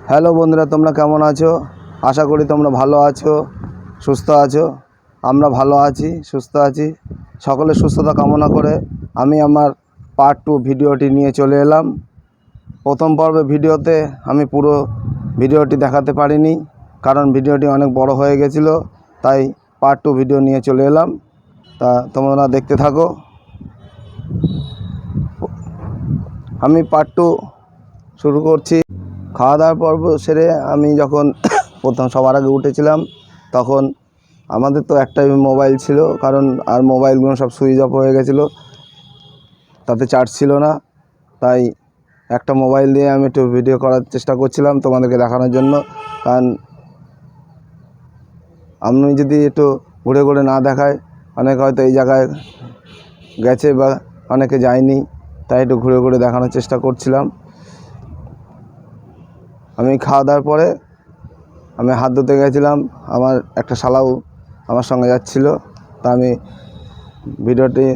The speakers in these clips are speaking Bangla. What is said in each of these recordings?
হ্যালো বন্ধুরা, তোমরা কেমন আছো? আশা করি তোমরা ভালো আছো, সুস্থ আছো। আমরা ভালো আছি, সুস্থ আছি। সকলের সুস্থতা কামনা করে আমি আমার পার্ট 2 ভিডিওটি নিয়ে চলে এলাম। প্রথম পর্বে ভিডিওতে আমি পুরো ভিডিওটি দেখাতে পারিনি, কারণ ভিডিওটি অনেক বড় হয়ে গেছিলো। তাই পার্ট 2 ভিডিও নিয়ে চলে এলাম। তা তোমরা দেখতে থাকো। আমি পার্ট 2 শুরু করছি। খাওয়া দাওয়ার পর্ব সেরে আমি যখন প্রথম সবার আগে উঠেছিলাম, তখন আমাদের তো একটাই মোবাইল ছিল, কারণ আর মোবাইলগুলো সব সুইচ অফ হয়ে গেছিলো, তাতে চার্জ ছিল না। তাই একটা মোবাইল দিয়ে আমি একটু ভিডিও করার চেষ্টা করছিলাম তোমাদেরকে দেখানোর জন্য। কারণ আমি যদি একটু ঘুরে ঘুরে না দেখায়, অনেকে হয়তো এই জায়গায় গেছে বা অনেকে যায়নি, তাই একটু ঘুরে ঘুরে দেখানোর চেষ্টা করছিলাম। আমি খাওয়া দাওয়ার পরে আমি হাত ধুতে গেছিলাম, আমার একটা শালাও আমার সঙ্গে যাচ্ছিলো। তা আমি ভিডিওটি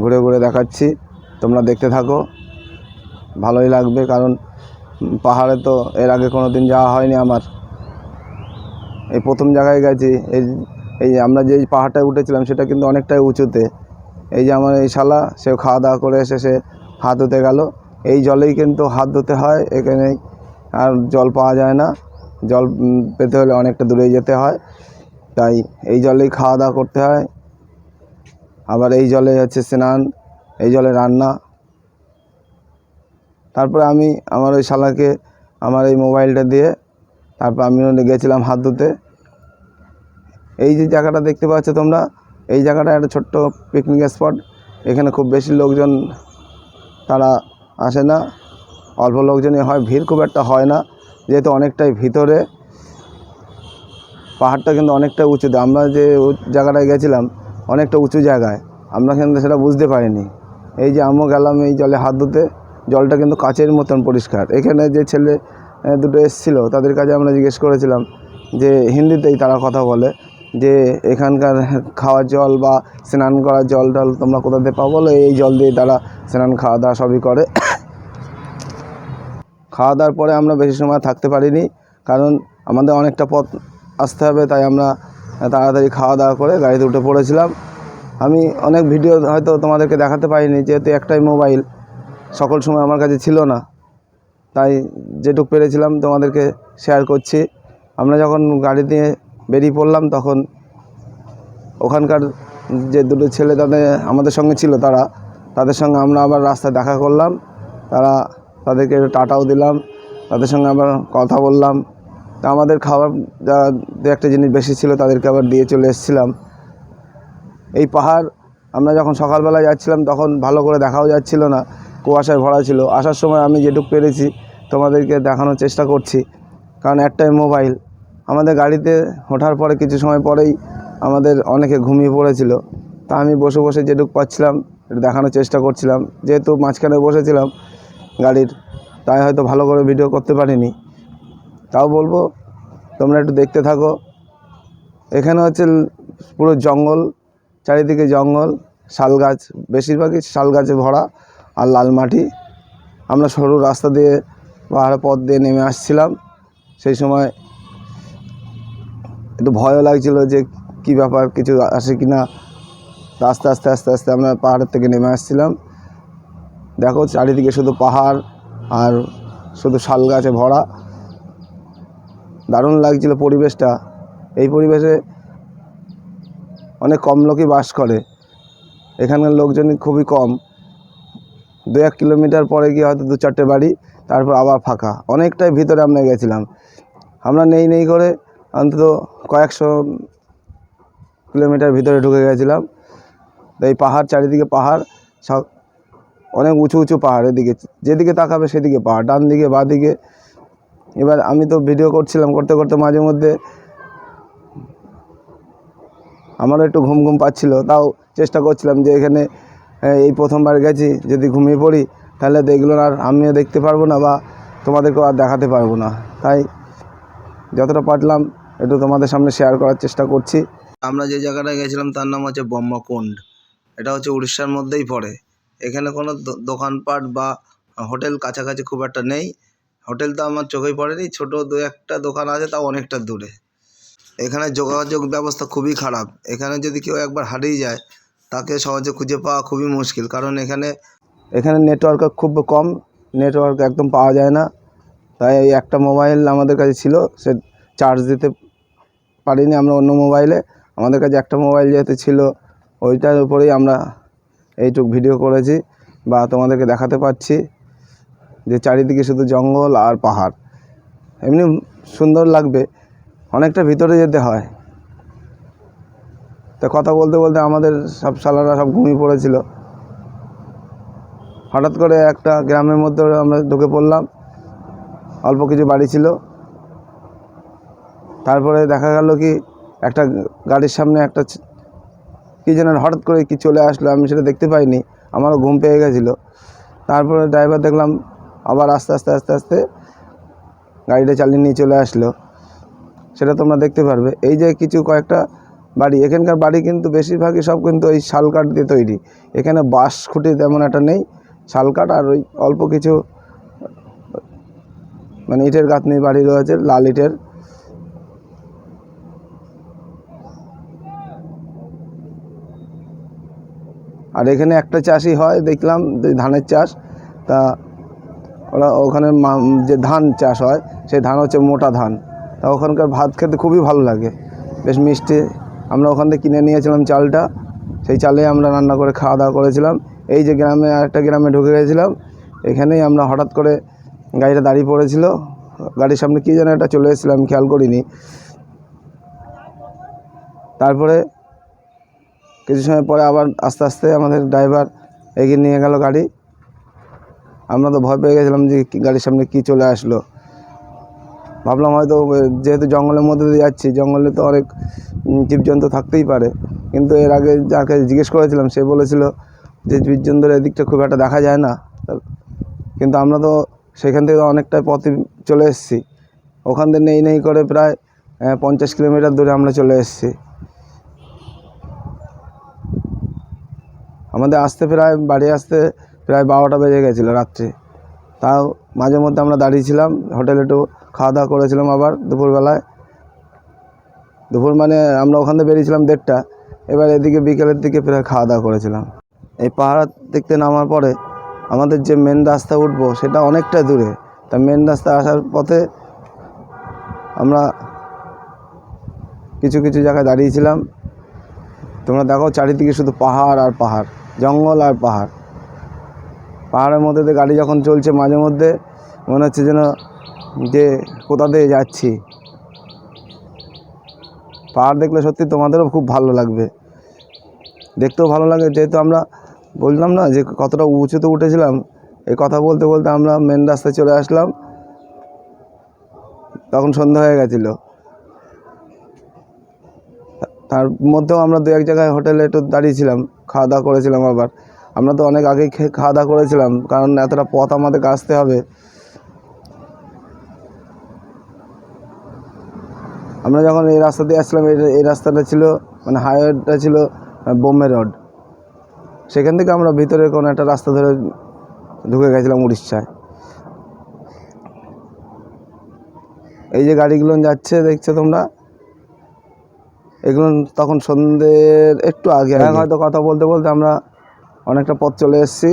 ঘুরে ঘুরে দেখাচ্ছি, তোমরা দেখতে থাকো, ভালোই লাগবে। কারণ পাহাড়ে তো এর আগে কোনো দিন যাওয়া হয়নি আমার, এই প্রথম জায়গায় গেছি। এই আমরা যেই পাহাড়টায় উঠেছিলাম সেটা কিন্তু অনেকটাই উঁচুতে। এই যে আমার এই শালা, সেও খাওয়া দাওয়া করে এসে সে হাত ধুতে গেল। এই জলেই কিন্তু হাত ধুতে হয়, এখানে আর জল পাওয়া যায় না। জল পেতে হলে অনেকটা দূরে যেতে হয়, তাই এই জলেই খাওয়া দাওয়া করতে হয়। আবার এই জলে হচ্ছে স্নান, এই জলে রান্না। তারপরে আমি আমার ওই শালাকে আমার এই মোবাইলটা দিয়ে তারপর আমিও গেছিলাম হাত ধুতে। এই যে জায়গাটা দেখতে পাচ্ছ তোমরা, এই জায়গাটা একটা ছোট্ট পিকনিক স্পট। এখানে খুব বেশি লোকজন তারা আসে না, অল্প লোকজনই হয়, ভিড় খুব একটা হয় না, যেহেতু অনেকটাই ভিতরে। পাহাড়টা কিন্তু অনেকটা উঁচুতে। আমরা যে জায়গাটায় গেছিলাম অনেকটা উঁচু জায়গায়, আমরা কিন্তু সেটা বুঝতে পারিনি। এই যে আমিও গেলাম এই জলে হাত ধুতে, জলটা কিন্তু কাচের মতন পরিষ্কার। এখানে যে ছেলে দুটো এসেছিলো তাদের কাছে আমরা জিজ্ঞেস করেছিলাম, যে হিন্দিতেই তারা কথা বলে, যে এখানকার খাওয়ার জল বা স্নান করার জল টল তোমরা কোথা থেকে পাও বলো। এই জল দিয়ে তারা স্নান খাওয়া দাওয়া সবই করে। খাওয়া দাওয়ার পরে আমরা বেশি সময় থাকতে পারিনি, কারণ আমাদের অনেকটা পথ আসতে হবে। তাই আমরা তাড়াতাড়ি খাওয়া দাওয়া করে গাড়িতে উঠে পড়েছিলাম। আমি অনেক ভিডিও হয়তো তোমাদেরকে দেখাতে পারিনি, যেহেতু একটাই মোবাইল, সকল সময় আমার কাছে ছিল না। তাই যেটুকু পেরেছিলাম তোমাদেরকে শেয়ার করছি। আমরা যখন গাড়ি দিয়ে বেরিয়ে পড়লাম, তখন ওখানকার যে দুটো ছেলে আমাদের সঙ্গে ছিল, তাদের সঙ্গে আমরা আবার রাস্তায় দেখা করলাম। তাদেরকে টাটাও দিলাম, তাদের সঙ্গে আবার কথা বললাম। তা আমাদের খাবার যা দু একটা জিনিস বেশি ছিল, তাদেরকে আবার দিয়ে চলে এসেছিলাম। এই পাহাড় আমরা যখন সকালবেলা যাচ্ছিলাম তখন ভালো করে দেখাও যাচ্ছিল না, কুয়াশায় ভরা ছিল। আসার সময় আমি যেটুকু পেরেছি তোমাদেরকে দেখানোর চেষ্টা করছি, কারণ একটাই মোবাইল। আমাদের গাড়িতে ওঠার পরে কিছু সময় পরেই আমাদের অনেকে ঘুমিয়ে পড়েছিল। তা আমি বসে বসে যেটুকু পাচ্ছিলাম একটু দেখানোর চেষ্টা করছিলাম। যেহেতু মাঝখানে বসেছিলাম গাড়ির, তাই হয়তো ভালো করে ভিডিও করতে পারিনি। তাও বলবো তোমরা একটু দেখতে থাকো। এখানে হচ্ছে পুরো জঙ্গল, চারিদিকে জঙ্গল, শাল গাছ, বেশিরভাগই শাল গাছে ভরা, আর লাল মাটি। আমরা সরু রাস্তা দিয়ে পাহাড়ের পথ দিয়ে নেমে আসছিলাম। সেই সময় একটু ভয়ও লাগছিল যে কী ব্যাপার, কিছু আসে কি না। আস্তে আস্তে আস্তে আস্তে আমরা পাহাড়ের থেকে নেমে আসছিলাম। দেখো চারিদিকে শুধু পাহাড় আর শুধু শাল গাছে ভরা, দারুণ লাগছিল পরিবেশটা। এই পরিবেশে অনেক কম লোকই বাস করে, এখানকার লোকজনই খুবই কম। 2-1 কিলোমিটার পরে গিয়ে হয়তো 2-4টে বাড়ি, তারপর আবার ফাঁকা। অনেকটাই ভিতরে আমরা গেছিলাম। আমরা নেই করে অন্তত কয়েকশো কিলোমিটার ভিতরে ঢুকে গেছিলাম। এই পাহাড়, চারিদিকে পাহাড়, সব অনেক উঁচু উঁচু পাহাড়। এদিকে যেদিকে তাকাবে সেদিকে পাহাড়, ডান দিকে বাঁ দিকে। এবার আমি তো ভিডিও করছিলাম, করতে করতে মাঝে মধ্যে আমারও একটু ঘুম ঘুম পাচ্ছিল। তাও চেষ্টা করছিলাম যে এখানে এই প্রথমবার গেছি, যদি ঘুমিয়ে পড়ি তাহলে তো এগুলো আর আমিও দেখতে পারবো না বা তোমাদেরকেও আর দেখাতে পারবো না। তাই যতটা পারলাম একটু তোমাদের সামনে শেয়ার করার চেষ্টা করছি। আমরা যে জায়গাটায় গেছিলাম তার নাম হচ্ছে ব্রহ্মকুণ্ড। এটা হচ্ছে উড়িষ্যার মধ্যেই পড়ে। এখানে কোনো দোকানপাট বা হোটেল কাছাকাছি খুব একটা নেই। হোটেল তো আমার চোখেই পড়েনি, ছোট দু একটা দোকান আছে, তাও অনেকটা দূরে। এখানে যোগাযোগ ব্যবস্থা খুবই খারাপ। এখানে যদি কেউ একবার হারিয়ে যায় তাকে সহজে খুঁজে পাওয়া খুবই মুশকিল, কারণ এখানে নেটওয়ার্ক খুব কম, নেটওয়ার্ক একদম পাওয়া যায় না। তাই এই একটা মোবাইল আমাদের কাছে ছিল, সে চার্জ দিতে পারিনি আমরা অন্য মোবাইলে। আমাদের কাছে একটা মোবাইল যেহেতু ছিল, ওইটার উপরেই আমরা এইটুক ভিডিও করেছি বা তোমাদেরকে দেখাতে পারছি যে চারিদিকে শুধু জঙ্গল আর পাহাড়। এমনি সুন্দর লাগবে, অনেকটা ভিতরে যেতে হয়। তো কথা বলতে বলতে আমাদের সব শালারা সব ঘুমিয়ে পড়েছিল। হঠাৎ করে একটা গ্রামের মধ্যে আমরা ঢুকে পড়লাম, অল্প কিছু বাড়ি ছিল। তারপরে দেখা গেল কি একটা গাড়ির সামনে একটা কী যেন হঠাৎ করে কি চলে আসলো, আমি সেটা দেখতে পাইনি, আমারও ঘুম পেয়ে গেছিলো। তারপরে ড্রাইভার দেখলাম আবার আস্তে আস্তে আস্তে আস্তে গাড়িটা চালিয়ে নিয়ে চলে আসলো, সেটা তোমরা দেখতে পারবে। এই যে কিছু কয়েকটা বাড়ি, এখানকার বাড়ি কিন্তু বেশিরভাগই সব কিন্তু ওই শাল কাঠ দিয়ে তৈরি। এখানে বাঁশ খুঁটি তেমন একটা নেই, শাল কাঠ আর ওই অল্প কিছু মানে ইটের গাঁথনি বাড়ি রয়েছে, লাল ইটের। আর এখানে একটা চাষই হয় দেখলাম, ধানের চাষ। তা ওরা ওখানে যে ধান চাষ হয় সেই ধান হচ্ছে মোটা ধান। তা ওখানকার ভাত খেতে খুবই ভালো লাগে, বেশ মিষ্টি। আমরা ওখান থেকে কিনে নিয়েছিলাম চালটা, সেই চালে আমরা রান্না করে খাওয়া দাওয়া করেছিলাম। এই যে গ্রামে আরেকটা গ্রামে ঢুকে গেছিলাম, এখানেই আমরা হঠাৎ করে গাড়িটা দাঁড়িয়ে পড়েছিল, গাড়ির সামনে কী যেন একটা চলে এসেছিলো, আমি খেয়াল করিনি। তারপরে কিছু সময় পরে আবার আস্তে আস্তে আমাদের ড্রাইভার এগিয়ে নিয়ে গেল গাড়ি। আমরা তো ভয় পেয়ে গেছিলাম যে গাড়ির সামনে কি চলে আসলো। ভাবলাম হয়তো, যেহেতু জঙ্গলের মধ্যে দিয়ে যাচ্ছি, জঙ্গলে তো অনেক জীবজন্তু থাকতেই পারে। কিন্তু এর আগে যাকে জিজ্ঞেস করেছিলাম সে বলেছিল যে জীবজন্তুর এদিকটা খুব একটা দেখা যায় না। কিন্তু আমরা তো সেখান থেকে অনেকটা পথে চলে এসেছি, ওখান থেকে নেই করে প্রায় 50 কিলোমিটার দূরে আমরা চলে এসেছি। আমাদের বাড়ি আসতে প্রায় 12টা বেজে গেছিলো রাত্রে। তাও মাঝে মধ্যে আমরা দাঁড়িয়েছিলাম, হোটেলে একটু খাওয়া দাওয়া করেছিলাম। আবার দুপুরবেলায়, দুপুর মানে আমরা ওখান থেকে বেরিয়েছিলাম 1:30টা, এবার এদিকে বিকেলের দিকে প্রায় খাওয়া দাওয়া করেছিলাম। এই পাহাড় দেখতে নামার পরে আমাদের যে মেন রাস্তা উঠবো সেটা অনেকটা দূরে। তা মেন রাস্তা আসার পথে আমরা কিছু কিছু জায়গায় দাঁড়িয়েছিলাম। তোমরা দেখো চারিদিকে শুধু পাহাড় আর পাহাড়, জঙ্গল আর পাহাড়। পাহাড়ের মধ্যে দিয়ে গাড়ি যখন চলছে মাঝে মধ্যে মনে হচ্ছে যেন যে কোথা দিয়ে যাচ্ছি। পাহাড় দেখলে সত্যি তোমাদেরও খুব ভালো লাগবে, দেখতেও ভালো লাগে। যেহেতু আমরা বললাম না যে কতটা উঁচুতে উঠেছিলাম, এই কথা বলতে বলতে আমরা মেন রাস্তায় চলে আসলাম। তখন সন্ধ্যা হয়ে গেছিলো। তার মধ্যেও আমরা দু এক জায়গায় হোটেলে একটু দাঁড়িয়েছিলাম, খাওয়া দাওয়া করেছিলাম। আবার আমরা তো অনেক আগেই খাওয়া দাওয়া করেছিলাম, কারণ এতটা পথ আমাদেরকে আসতে হবে। আমরা যখন এই রাস্তা দিয়ে আসলাম, এই রাস্তাটা ছিল মানে হাইওয়েটা ছিল বোম্বে রোড। সেখান থেকে আমরা ভিতরে কোনো একটা রাস্তা ধরে ঢুকে গেছিলাম উড়িষ্যায়। এই যে গাড়িগুলো যাচ্ছে দেখছো তোমরা, এগুলো তখন সন্ধ্যের একটু আগে হয়তো। কথা বলতে বলতে আমরা অনেকটা পথ চলে এসেছি।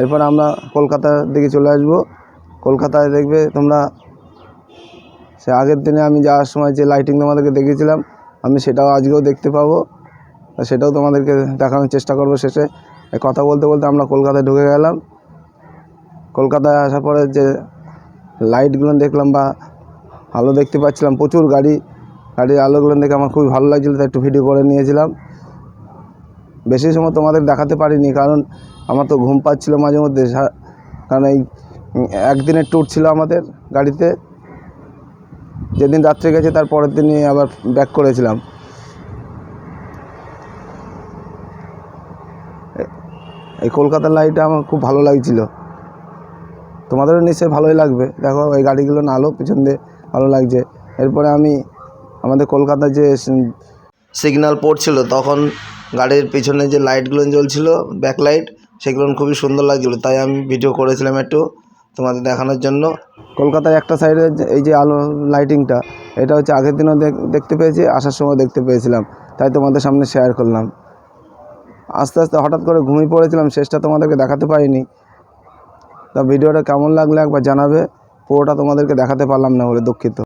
এরপর আমরা কলকাতার দিকে চলে আসব। কলকাতায় দেখবে তোমরা, সে আগের দিনে আমি যাওয়ার সময় যে লাইটিং তোমাদেরকে দেখিয়েছিলাম, আমি সেটাও আজকেও দেখতে পাবো, সেটাও তোমাদেরকে দেখানোর চেষ্টা করব শেষে। কথা বলতে বলতে আমরা কলকাতায় ঢুকে গেলাম। কলকাতায় আসার পরে যে লাইটগুলো দেখলাম বা আলো দেখতে পাচ্ছিলাম, প্রচুর গাড়ির আলোগুলো দেখে আমার খুবই ভালো লাগছিলো, তাই একটু ভিডিও করে নিয়েছিলাম। বেশি সময় তোমাদের দেখাতে পারিনি, কারণ আমার তো ঘুম পাচ্ছিলো মাঝে মধ্যে। কারণ এই একদিনের ট্যুর ছিল আমাদের গাড়িতে, যেদিন রাত্রে গেছে তার পরের দিনই আবার ব্যাক করেছিলাম। এই কলকাতার লাইটটা আমার খুব ভালো লাগছিল, তোমাদেরও নিশ্চয়ই ভালোই লাগবে। দেখো এই গাড়িগুলো আলো পিছন দিয়ে ভালো লাগছে। এরপরে আমি আমাদের কলকাতায় যে সিগন্যাল পড়ছিল, তখন গাড়ির পিছনে যে লাইটগুলো জ্বলছিল ব্যাকলাইট, সেগুলো খুবই সুন্দর লাগছিলো, তাই আমি ভিডিও করেছিলাম একটু। তোমাদের দেখানোর জন্য। কলকাতায় একটা সাইডে এই যে আলো লাইটিংটা, এটা হচ্ছে আগের দিনও দেখতে পেয়েছি, আসার সময় দেখতে পেয়েছিলাম, তাই তোমাদের সামনে শেয়ার করলাম। আস্তে আস্তে হঠাৎ করে ঘুমিয়ে পড়েছিলাম, শেষটা তোমাদেরকে দেখাতে পারিনি। তা ভিডিওটা কেমন লাগলো একবার জানাবে, পুরোটা তোমাদেরকে দেখাতে পারলাম না বলে দুঃখিত।